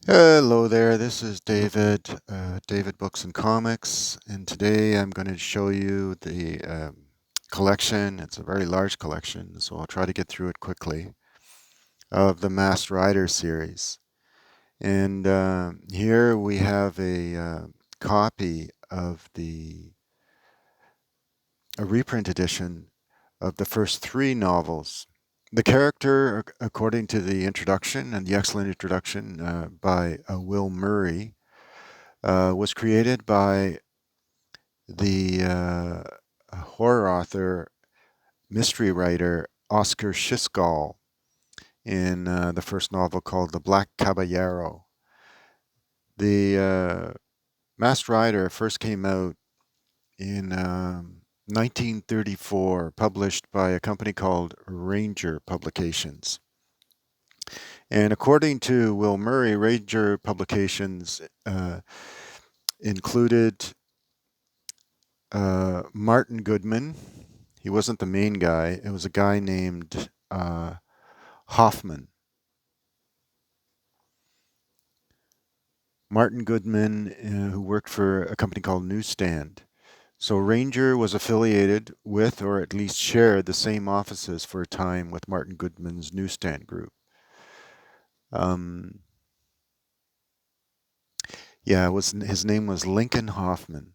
Hello there, this is David, David Books and Comics, and today I'm going to show you the collection. It's a very large collection, so I'll try to get through it quickly, of the Masked Rider series. And here we have a copy of a reprint edition of the first three novels. The character, according to the introduction and the excellent introduction by Will Murray, was created by the horror author, mystery writer Oscar Schiskal in the first novel called The Black Caballero. The Masked Rider first came out in 1934, published by a company called Ranger Publications. And according to Will Murray, Ranger Publications included Martin Goodman. He wasn't the main guy. It was a guy named Hoffman. Martin Goodman, who worked for a company called Newsstand. So Ranger was affiliated with, or at least shared, the same offices for a time with Martin Goodman's Newsstand group. Um, yeah, his name was Lincoln Hoffman.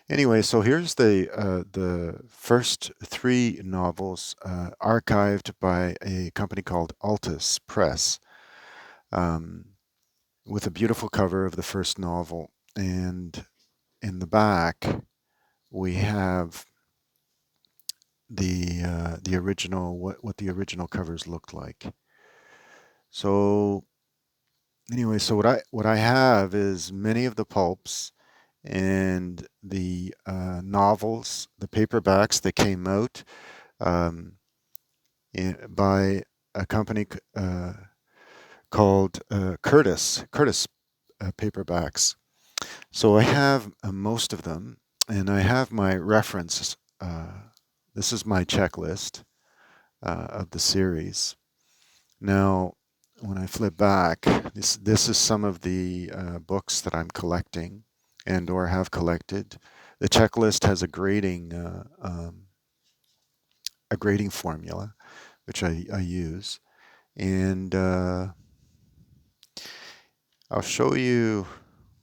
Anyway, so here's the first three novels archived by a company called Altus Press, um, with a beautiful cover of the first novel. And in the back, we have the original, what the original covers looked like. So anyway, so what I have is many of the pulps and the novels, the paperbacks that came out um, by a company called Curtis paperbacks. So I have most of them, and I have my reference. This is my checklist of the series. Now, when I flip back, this is some of the books that I'm collecting and or have collected. The checklist has a grading formula, which I use, and I'll show you.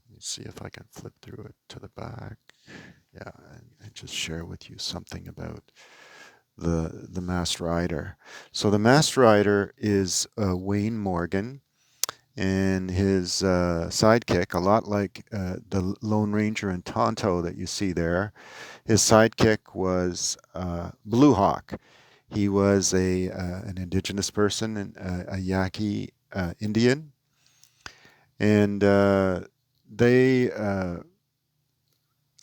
Let me see if I can flip through it to the back. Yeah, and just share with you something about the Masked Rider. So the Masked Rider is Wayne Morgan and his sidekick, a lot like the Lone Ranger and Tonto that you see there. His sidekick was Blue Hawk. He was an indigenous person, a Yaqui Indian, and they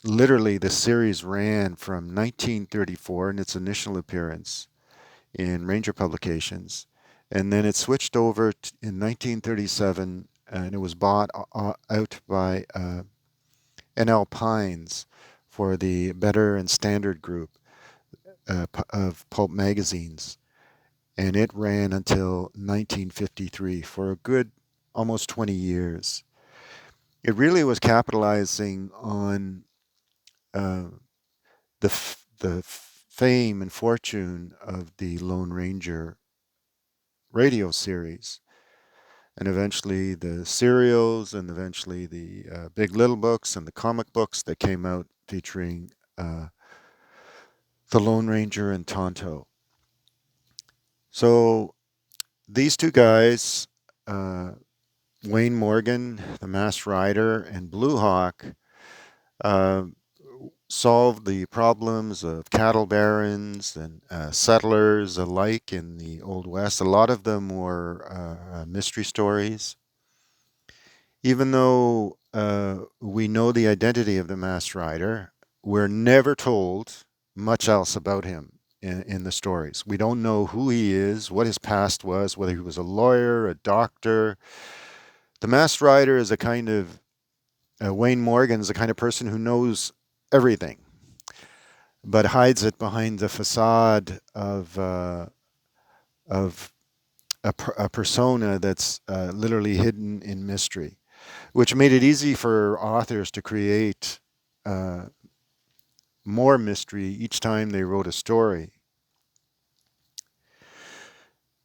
literally, the series ran from 1934 in its initial appearance in Ranger Publications, and then it switched over in 1937, and it was bought out by N.L. Pines for the Better and Standard group of pulp magazines, and it ran until 1953 for a good almost 20 years. It really was capitalizing on uh, the fame and fortune of the Lone Ranger radio series, and eventually the serials, and eventually the Big Little books and the comic books that came out featuring the Lone Ranger and Tonto. So these two guys, uh, Wayne Morgan, the Masked Rider, and Blue Hawk, uh, solved the problems of cattle barons and settlers alike in the Old West. A lot of them were mystery stories. Even though we know the identity of the Masked Rider, we're never told much else about him in the stories. We don't know who he is, what his past was, whether he was a lawyer, a doctor. The Masked Rider is a kind of Wayne Morgan is the kind of person who knows everything, but hides it behind the facade of a persona that's literally hidden in mystery, which made it easy for authors to create uh, more mystery each time they wrote a story.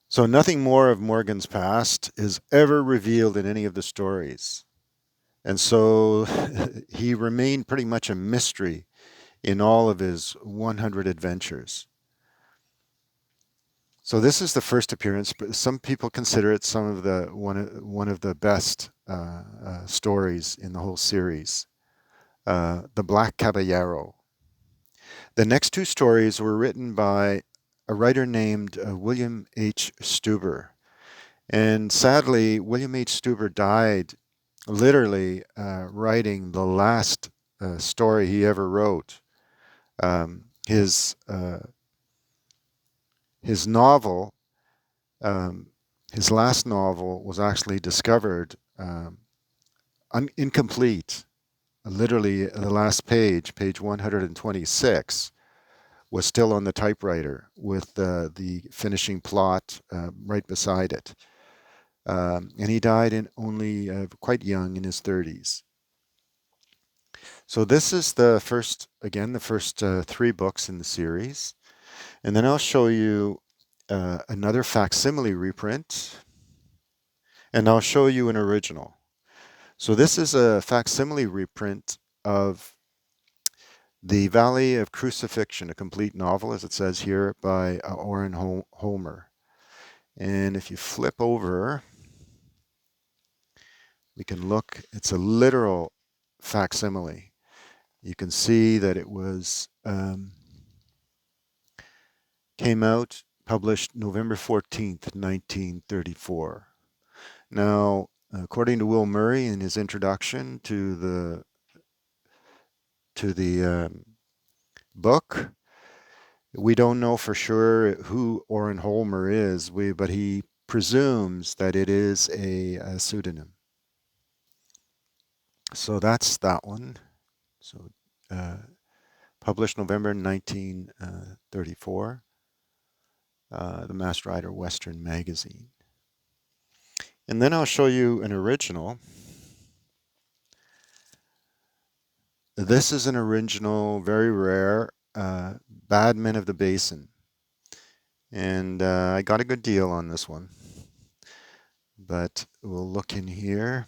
So nothing more of Morgan's past is ever revealed in any of the stories. And so he remained pretty much a mystery in all of his 100 adventures. So this is the first appearance, but some people consider it some of the one of the best stories in the whole series. The Black Caballero. The next two stories were written by a writer named William H. Stuber. And sadly, William H. Stuber died literally writing the last story he ever wrote. Um, his uh, his novel, um, his last novel, was actually discovered incomplete. Literally, the last page, page 126, was still on the typewriter with the finishing plot right beside it. And he died in only quite young, in his 30s. So this is the first, again, the first three books in the series. And then I'll show you another facsimile reprint, and I'll show you an original. So this is a facsimile reprint of The Valley of Crucifixion, a complete novel, as it says here, by Orrin Homer. And if you flip over, we can look, it's a literal facsimile. You can see that it was came out, published November 14th, 1934. Now, according to Will Murray in his introduction to the book, we don't know for sure who Orrin Homer is, but he presumes that it is a pseudonym. So that's that one. So uh, published November 1934, the Masked Rider Western magazine. And then I'll show you an original. This is an original, very rare, Bad Men of the Basin. And I got a good deal on this one. But we'll look in here.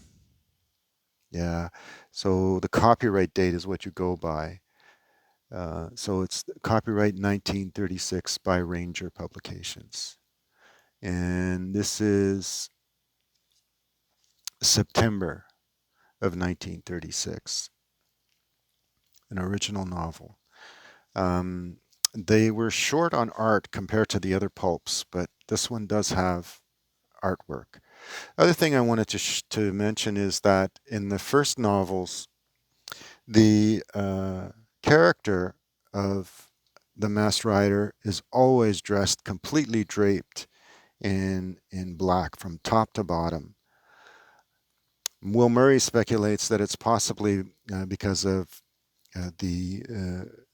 Yeah, so the copyright date is what you go by. So it's copyright 1936 by Ranger Publications. And this is September of 1936, an original novel. Um, they were short on art compared to the other pulps, but this one does have artwork. Other thing I wanted to mention is that in the first novels, the character of the Masked Rider is always dressed completely draped in black from top to bottom. Will Murray speculates that it's possibly because of the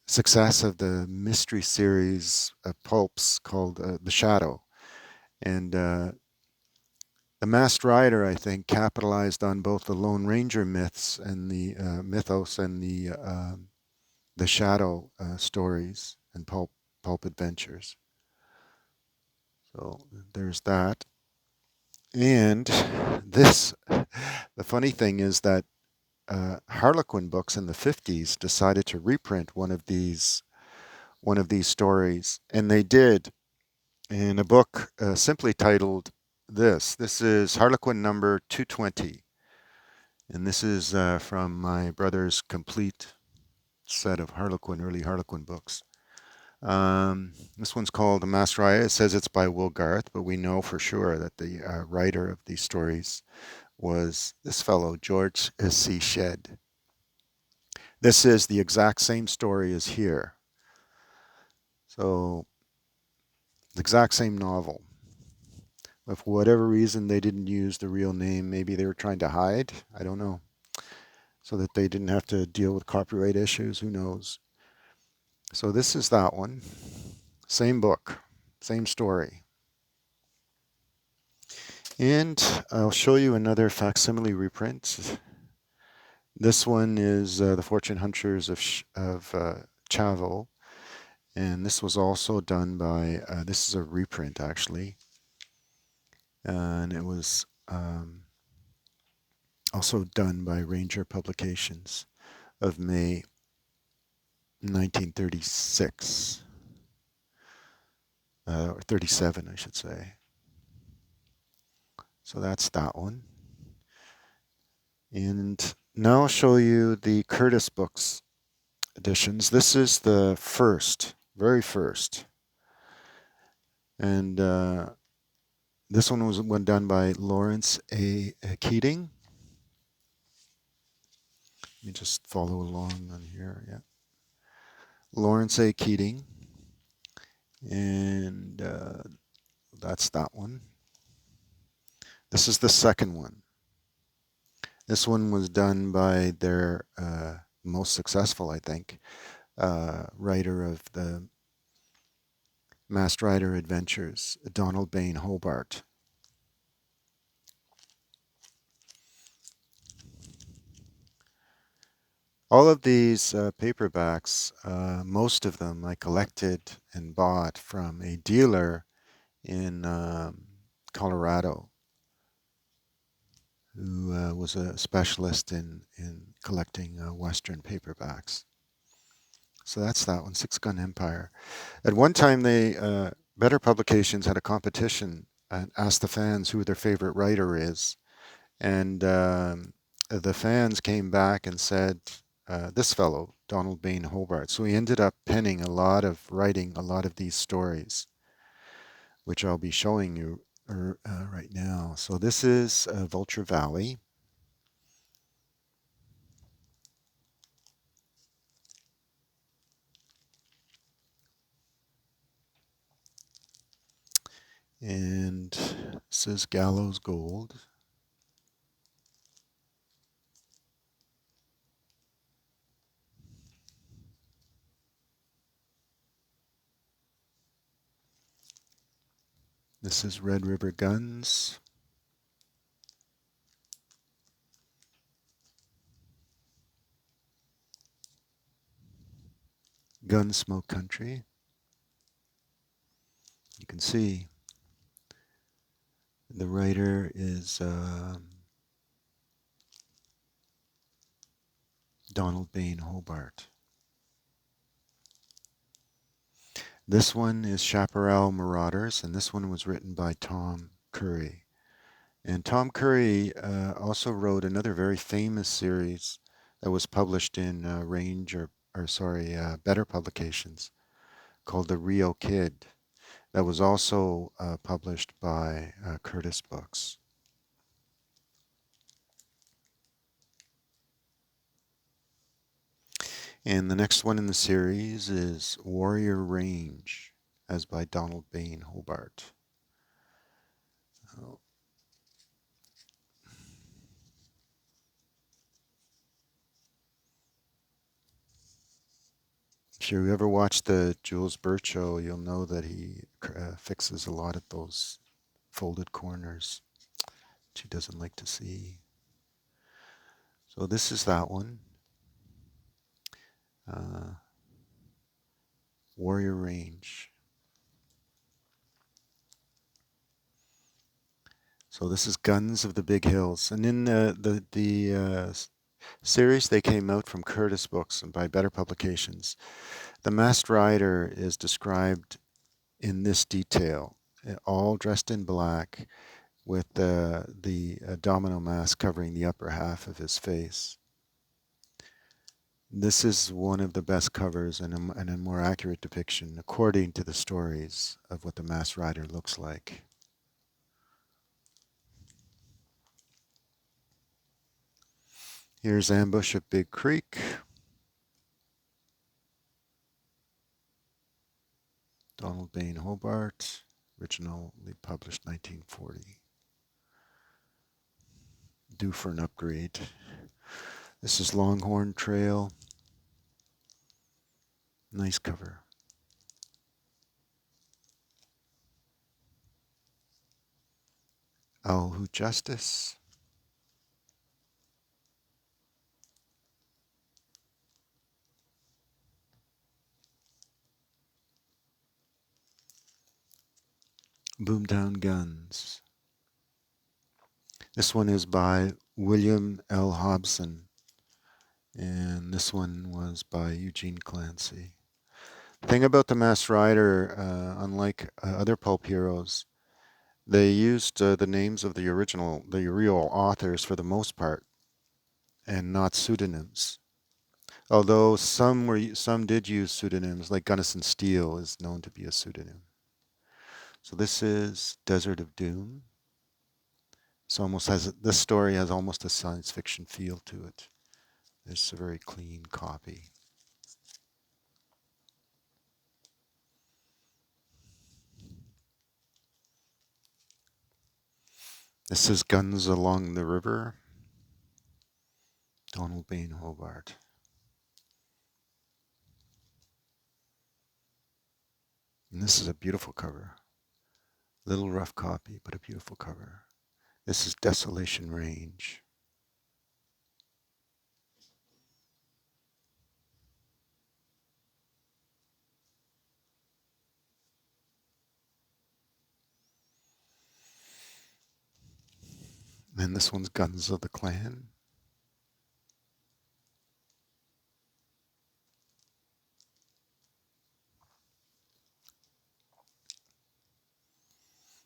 success of the mystery series of pulps called The Shadow. And the Masked Rider, I think, capitalized on both the Lone Ranger myths and the mythos and the Shadow stories and pulp adventures. So there's that. And this, the funny thing is that Harlequin books in the 50s decided to reprint one of these stories, and they did in a book simply titled this. This is Harlequin number 220, and this is from my brother's complete set of early Harlequin books. This one's called The Masked Rider. It says it's by Will Garth, but we know for sure that the writer of these stories was this fellow, George C. Shedd. This is the exact same story as here. So, the exact same novel. If for whatever reason they didn't use the real name, maybe they were trying to hide, I don't know, so that they didn't have to deal with copyright issues, who knows. So this is that one. Same book, same story. And I'll show you another facsimile reprint. This one is The Fortune Hunters of Chaville. And this was also done by, this is a reprint actually. And it was also done by Ranger Publications of May 1936, or 37, I should say. So that's that one. And now I'll show you the Curtis Books editions. This is the first, very first. And this one was one done by Lawrence A. Keating. Let me just follow along on here. Yeah. Lawrence A. Keating. And that's that one. This is the second one. This one was done by their most successful, I think, writer of the Masked Rider Adventures, Donald Bain Hobart. All of these paperbacks, most of them I collected and bought from a dealer in Colorado who was a specialist in collecting Western paperbacks. So that's that one, Six Gun Empire. At one time, Better Publications had a competition and asked the fans who their favorite writer is. And the fans came back and said, this fellow, Donald Bain Hobart. So he ended up writing a lot of these stories, which I'll be showing you right now. So this is Vulture Valley. And this is Gallows Gold. This is Red River Guns. Gunsmoke Country. You can see the writer is Donald Bain Hobart. This one is Chaparral Marauders, and this one was written by Tom Curry. And Tom Curry also wrote another very famous series that was published in Better Publications, called The Rio Kid. That was also published by Curtis Books. And the next one in the series is Warrior Range, as by Donald Bain Hobart. Oh. If you ever watch the Jules Bert show, you'll know that he fixes a lot of those folded corners, which he doesn't like to see. So this is that one. Warrior Range. So this is Guns of the Big Hills. And in the series, they came out from Curtis Books and by Better Publications. The Masked Rider is described in this detail, all dressed in black with the domino mask covering the upper half of his face. This is one of the best covers and a more accurate depiction, according to the stories, of what the Masked Rider looks like. Here's Ambush at Big Creek. Donald Bain Hobart, originally published 1940. Due for an upgrade. This is Longhorn Trail. Nice cover. Alhu Justice, Boomtown Guns. This one is by William L. Hobson, and this one was by Eugene Clancy. The thing about the Masked Rider, unlike other pulp heroes, they used the names of the real authors for the most part, and not pseudonyms. Although some did use pseudonyms, like Gunnison Steele is known to be a pseudonym. So this is Desert of Doom. This story has almost a science fiction feel to it. It's a very clean copy. This is Guns Along the River, Donald Bain Hobart. And this is a beautiful cover. Little rough copy, but a beautiful cover. This is Desolation Range. And this one's Guns of the Clan.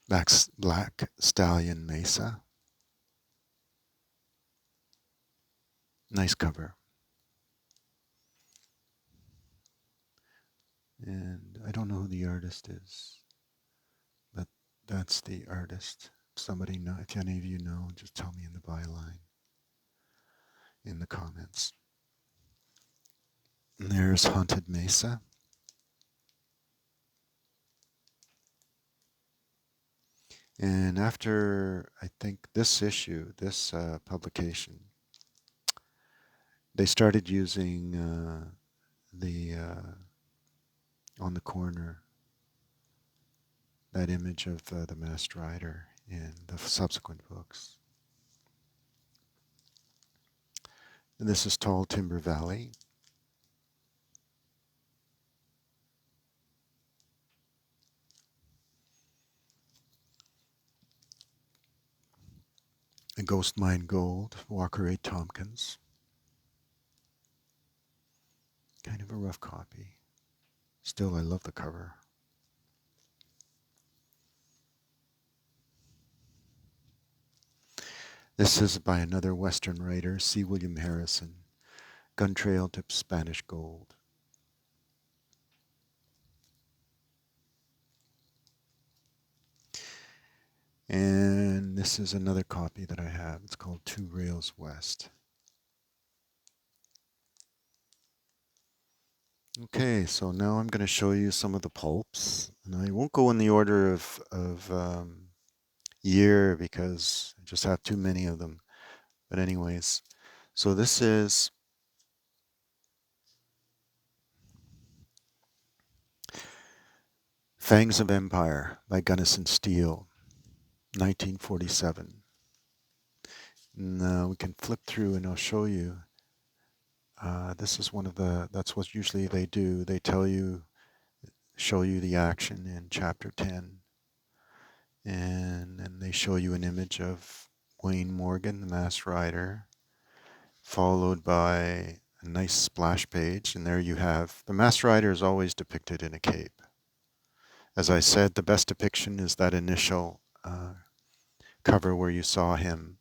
Black Stallion Mesa. Nice cover. And I don't know who the artist is, but that's the artist. Somebody know, if any of you know, just tell me in the byline, in the comments. And there's Haunted Mesa. And after, I think, this issue, this publication, they started using the on the corner, that image of the Masked Rider in the subsequent books. And this is Tall Timber Valley. A Ghost Mine Gold, Walker A. Tompkins. Kind of a rough copy. Still, I love the cover. This is by another Western writer, C. William Harrison, Gun Trail to Spanish Gold. And this is another copy that I have. It's called Two Rails West. Okay, so now I'm going to show you some of the pulps. And I won't go in the order of year because I just have too many of them. But anyways, so this is Fangs of Empire by Gunnison Steele, 1947. Now we can flip through and I'll show you. This is that's what usually they do. They show you the action in chapter 10. And then they show you an image of Wayne Morgan, the Masked Rider, followed by a nice splash page. And there you have, the Masked Rider is always depicted in a cape. As I said, the best depiction is that initial cover where you saw him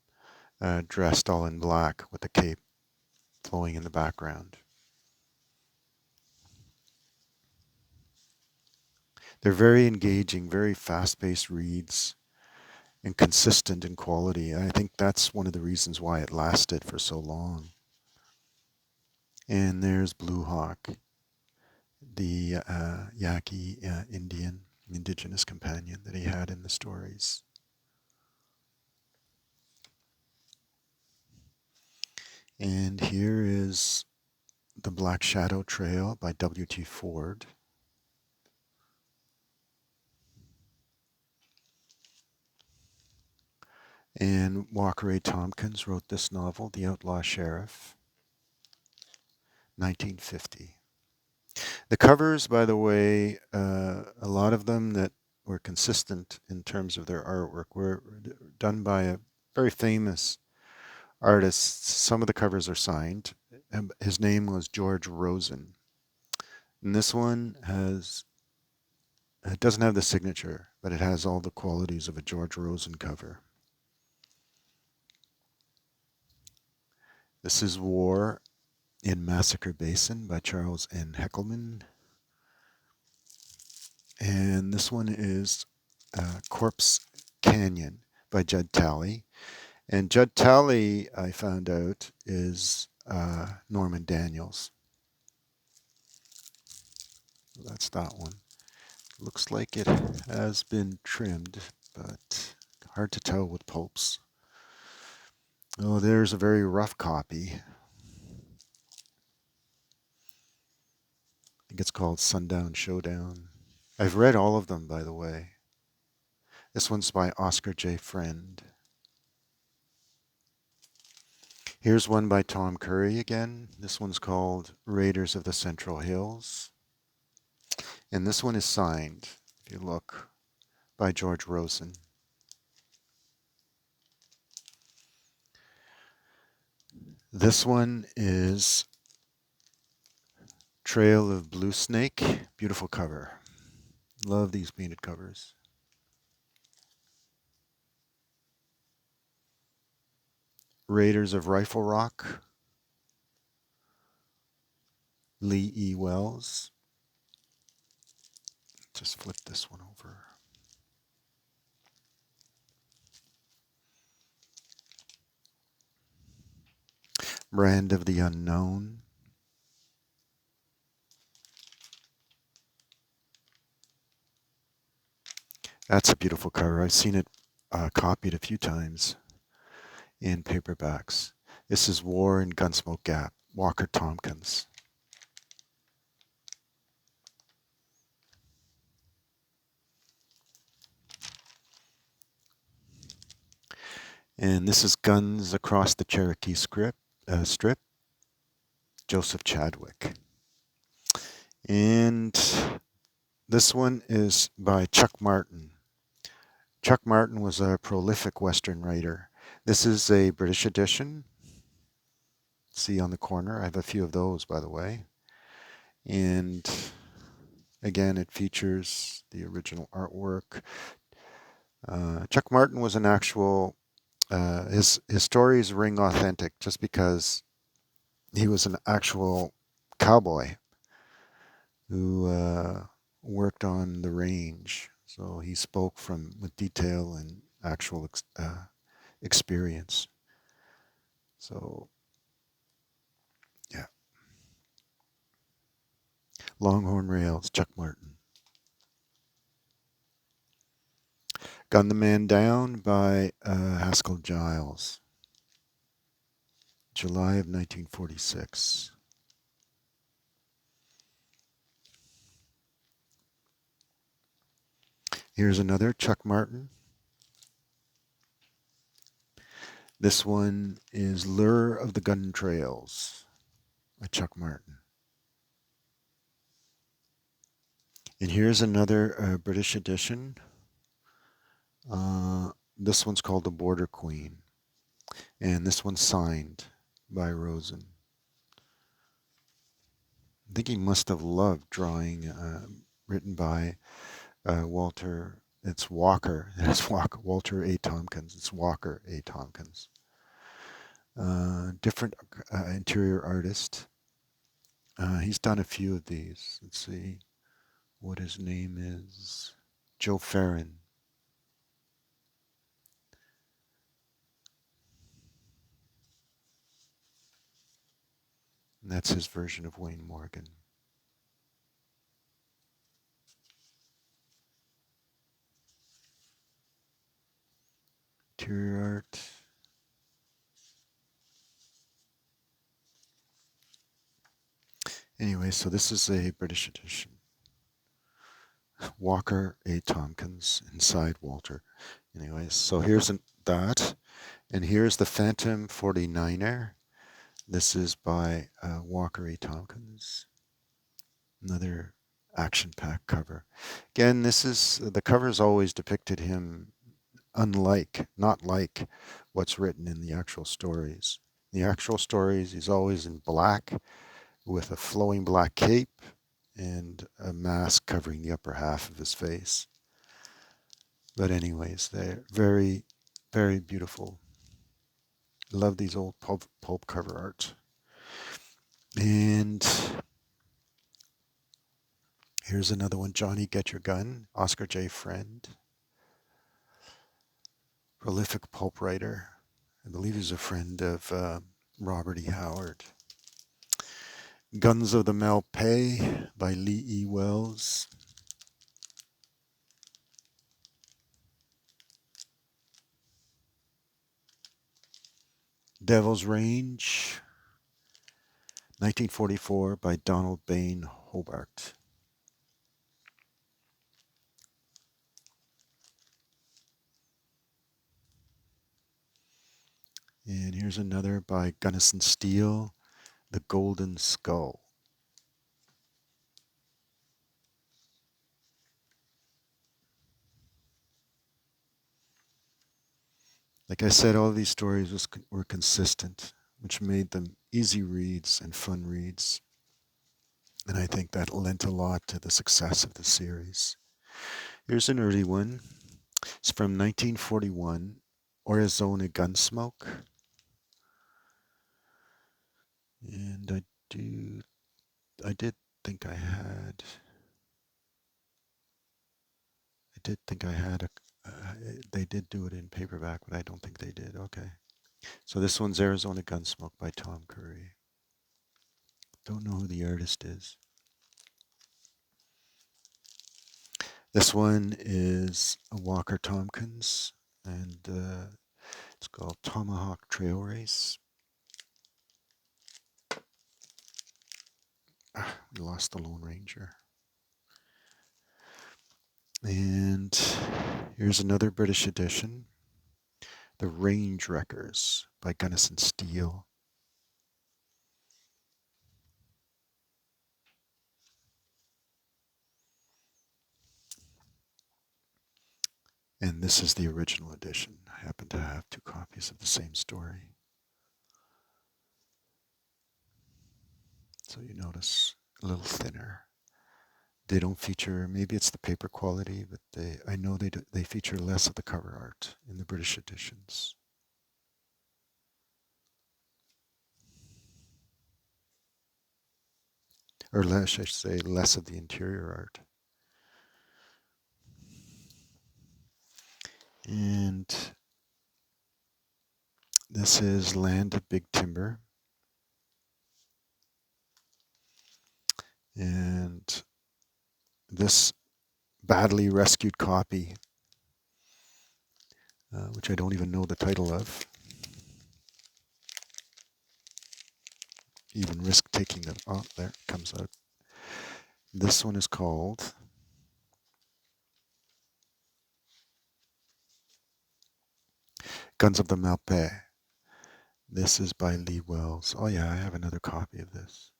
dressed all in black with the cape flowing in the background. They're very engaging, very fast-paced reads and consistent in quality. I think that's one of the reasons why it lasted for so long. And there's Blue Hawk, the Yaqui indigenous companion that he had in the stories. And here is The Black Shadow Trail by W.T. Ford. And Walker A. Tompkins wrote this novel, The Outlaw Sheriff, 1950. The covers, by the way, a lot of them that were consistent in terms of their artwork were done by a very famous artist. Some of the covers are signed. His name was George Rosen. And this one it doesn't have the signature, but it has all the qualities of a George Rosen cover. This is War in Massacre Basin by Charles N. Heckelman. And this one is Corpse Canyon by Judd Talley. And Judd Talley, I found out, is Norman Daniels. That's that one. Looks like it has been trimmed, but hard to tell with pulps. Oh, there's a very rough copy. I think it's called Sundown Showdown. I've read all of them, by the way. This one's by Oscar J. Friend. Here's one by Tom Curry again. This one's called Raiders of the Central Hills. And this one is signed, if you look, by George Rosen. This one is Trail of Blue Snake. Beautiful cover. Love these painted covers. Raiders of Rifle Rock. Lee E. Wells. Just flip this one over. Brand of the Unknown. That's a beautiful cover. I've seen it copied a few times in paperbacks. This is War in Gunsmoke Gap, Walker Tompkins. And this is Guns Across the Cherokee Strip, Joseph Chadwick. And this one is by Chuck Martin. Chuck Martin was a prolific Western writer. This is a British edition. See on the corner. I have a few of those, by the way. And again, it features the original artwork. Chuck Martin was an actual, his stories ring authentic just because he was an actual cowboy who worked on the range. So he spoke with detail and actual experience. So, yeah. Longhorn Rails, Chuck Martin. Gun the Man Down by Haskell Giles. July of 1946. Here's another Chuck Martin. This one is Lure of the Gun Trails by Chuck Martin. And here's another British edition. This one's called The Border Queen. And this one's signed by Rosen. I think he must have loved drawing, written by Walter. It's Walker. It's Walter A. Tompkins. It's Walker A. Tompkins. Different interior artist. He's done a few of these. Let's see what his name is. Joe Farron. And that's his version of Wayne Morgan. Interior art. Anyway, so this is a British edition. Walker A. Tompkins inside Walter. Anyways, so here's that. And here's the Phantom 49er. This is by Walker A. Tompkins. Another action-packed cover. Again, this is the cover's always depicted him not like what's written in the actual stories. The actual stories, he's always in black with a flowing black cape and a mask covering the upper half of his face. But anyways, they're very, very beautiful. Love these old pulp cover art. And here's another one, Johnny Get Your Gun, Oscar J. Friend. Prolific pulp writer. I believe he's a friend of Robert E. Howard. Guns of the Malpais by Lee E. Wells. Devil's Range, 1944 by Donald Bain Hobart. And here's another by Gunnison Steele, The Golden Skull. Like I said, all of these stories were consistent, which made them easy reads and fun reads. And I think that lent a lot to the success of the series. Here's an early one. It's from 1941, Arizona Gunsmoke. And I did think I had they did do it in paperback, but I don't think they did. Okay. So this one's Arizona Gunsmoke by Tom Curry. Don't know who the artist is. This one is a Walker Tompkins, and it's called Tomahawk Trail Race. We lost the Lone Ranger. And here's another British edition, The Range Wreckers by Gunnison Steele. And this is the original edition. I happen to have 2 copies of the same story. So you notice a little thinner. They don't feature, maybe it's the paper quality, but I know they feature less of the cover art in the British editions. Or less, I should say, less of the interior art. And this is Land of Big Timber. And this badly rescued copy, which I don't even know the title of, even risk taking them. Oh, there it comes out. This one is called Guns of the Malpais. This is by Lee Wells. Oh yeah, I have another copy of this.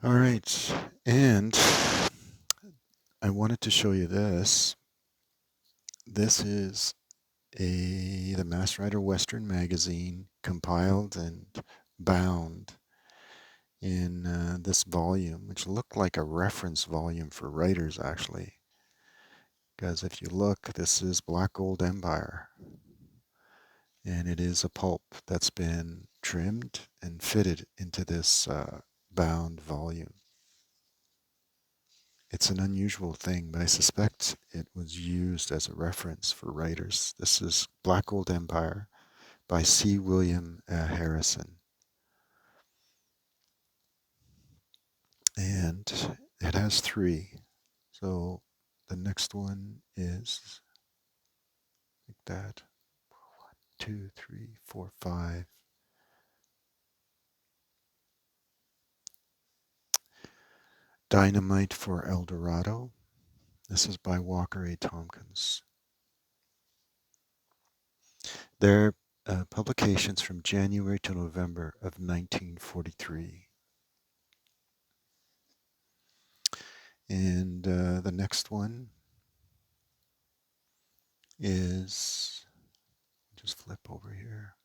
All right, and I wanted to show you this. This is the Mass Rider Western magazine compiled and bound in this volume, which looked like a reference volume for writers actually. Because if you look, this is Black Gold Empire. And it is a pulp that's been trimmed and fitted into this bound volume. It's an unusual thing, but I suspect it was used as a reference for writers. This is Black Gold Empire by C. William Harrison. And it has 3. So the next one is like that. 1, 2, 3, 4, 5. Dynamite for El Dorado. This is by Walker A. Tompkins. They're publications from January to November of 1943. And the next one is, just flip over here,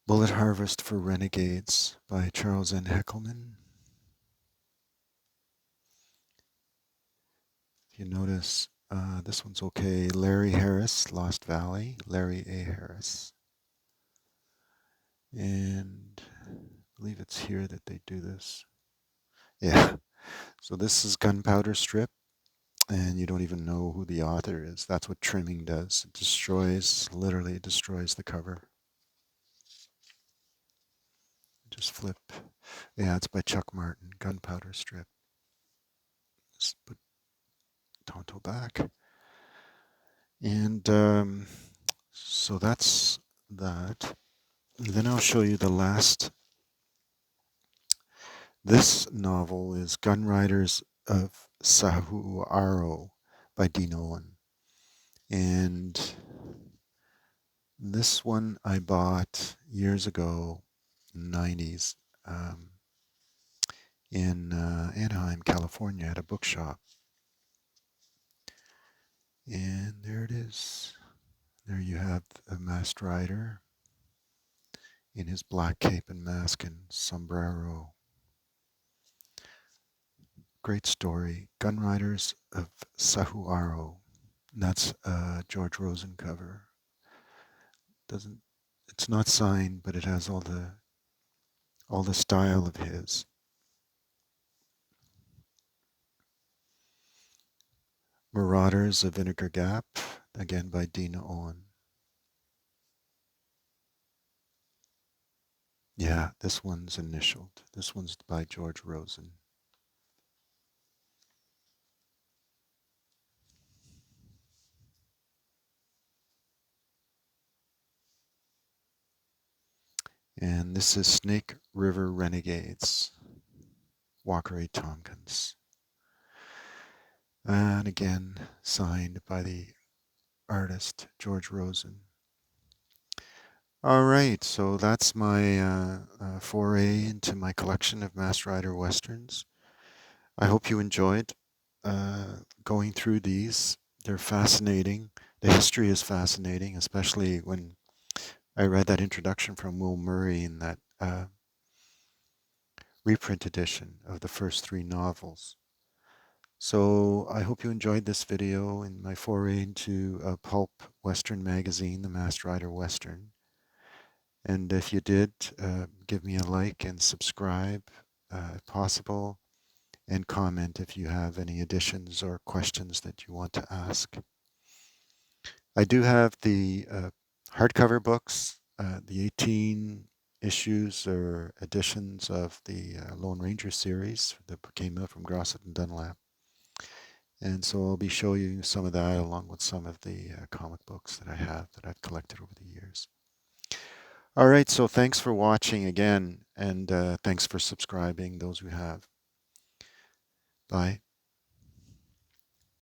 Bullet Harvest for Renegades by Charles N. Heckelman. If you notice, this one's okay. Larry Harris, Lost Valley, Larry A. Harris. And I believe it's here that they do this. Yeah. So this is Gunpowder Strip, and you don't even know who the author is. That's what trimming does. It destroys, literally destroys the cover. Just flip. Yeah, it's by Chuck Martin, Gunpowder Strip. Just put Tonto back. And so that's that. And then I'll show you the last. This novel is Gun Riders of Sahuaro by Dean Owen. And this one I bought years ago, 90s, in Anaheim, California, at a bookshop. And there it is. There you have a masked rider in his black cape and mask and sombrero. Great story. Gun Riders of Sahuaro. That's a George Rosen cover. It's not signed, but it has all the style of his. Marauders of Vinegar Gap, again by Dina Owen. Yeah, this one's initialed. This one's by George Rosen. And this is Snake River Renegades, Walker A. Tompkins. And again, signed by the artist, George Rosen. All right, so that's my foray into my collection of Masked Rider Westerns. I hope you enjoyed going through these. They're fascinating. The history is fascinating, especially when I read that introduction from Will Murray in that reprint edition of the first three novels. So I hope you enjoyed this video in my foray into a pulp Western magazine, the Masked Rider Western. And if you did, give me a like and subscribe if possible, and comment if you have any additions or questions that you want to ask. I do have the hardcover books, the 18 issues or editions of the Lone Ranger series that came out from Grosset and Dunlap. And so I'll be showing you some of that along with some of the comic books that I have that I've collected over the years. All right, so thanks for watching again, and thanks for subscribing, those who have. Bye.